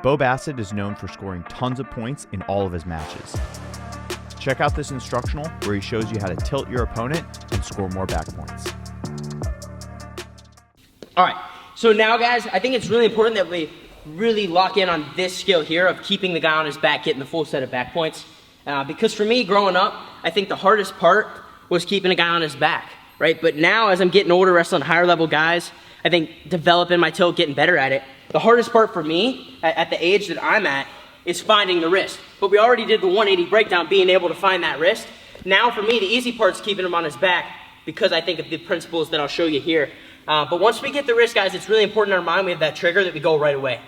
Bo Bassett is known for scoring tons of points in all of his matches. Check out this instructional where he shows you how to tilt your opponent and score more back points. All right, so now guys, I think it's really important that we really lock in on this skill here of keeping the guy on his back, getting the full set of back points. Because for me, growing up, I think the hardest part was keeping a guy on his back, right? But now as I'm getting older, wrestling higher level guys, I think developing my tilt, getting better at it, the hardest part for me at the age that I'm at is finding the wrist. But we already did the 180 breakdown, being able to find that wrist. Now for me, the easy part is keeping him on his back because I think of the principles that I'll show you here. But once we get the wrist, guys, it's really important in our mind we have that trigger that we go right away.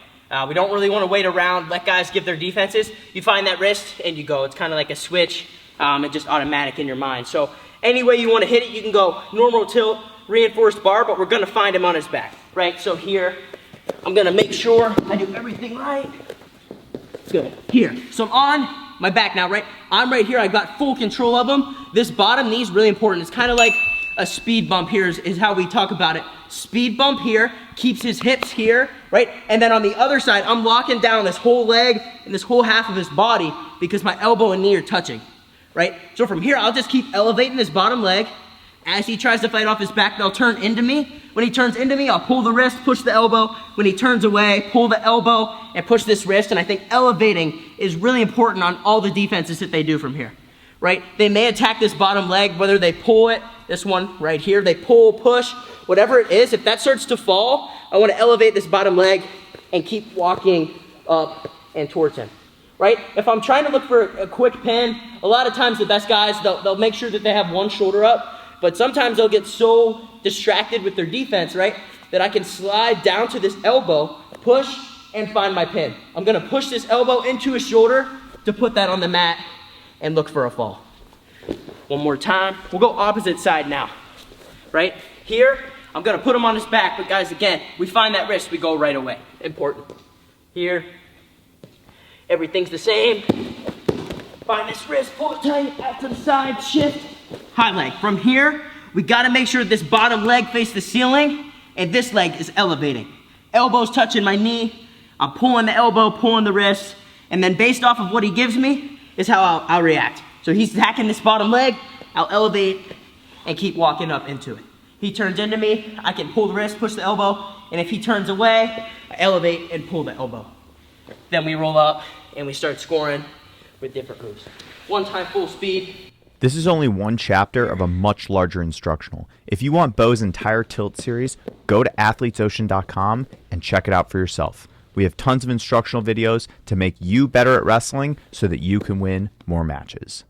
We don't really want to wait around, let guys give their defenses. You find that wrist and you go. It's kind of like a switch and just automatic in your mind. So any way you want to hit it, you can go normal tilt, reinforced bar, but we're going to find him on his back, right? So here, I'm going to make sure I do everything right. Good. Here. So I'm on my back now, right? I'm right here. I got full control of him. This bottom knee is really important. It's kind of like a speed bump here is how we talk about it. Speed bump here, keeps his hips here, right? And then on the other side, I'm locking down this whole leg and this whole half of his body because my elbow and knee are touching, right? So from here, I'll just keep elevating his bottom leg. As he tries to fight off his back, they'll turn into me. When he turns into me, I'll pull the wrist, push the elbow. When he turns away, pull the elbow and push this wrist. And I think elevating is really important on all the defenses that they do from here, right? They may attack this bottom leg, whether they pull it, this one right here, they pull, push, whatever it is. If that starts to fall, I want to elevate this bottom leg and keep walking up and towards him, right? If I'm trying to look for a quick pin, a lot of times the best guys, they'll make sure that they have one shoulder up, but sometimes they'll get so distracted with their defense, right, that I can slide down to this elbow, push, and find my pin. I'm going to push this elbow into his shoulder to put that on the mat and look for a fall. One more time. We'll go opposite side now, right? Here, I'm going to put him on his back, but guys, again, we find that wrist, we go right away. Important. Here, everything's the same. Find this wrist, pull it tight, out to the side, shift, high leg. From here, we got to make sure this bottom leg faces the ceiling, and this leg is elevating. Elbow's touching my knee. I'm pulling the elbow, pulling the wrist, and then based off of what he gives me is how I'll react. So he's attacking this bottom leg, I'll elevate and keep walking up into it. He turns into me, I can pull the wrist, push the elbow, and if he turns away, I elevate and pull the elbow. Then we roll up and we start scoring with different moves. One time full speed. This is only one chapter of a much larger instructional. If you want Bo's entire tilt series, go to athletesocean.com and check it out for yourself. We have tons of instructional videos to make you better at wrestling so that you can win more matches.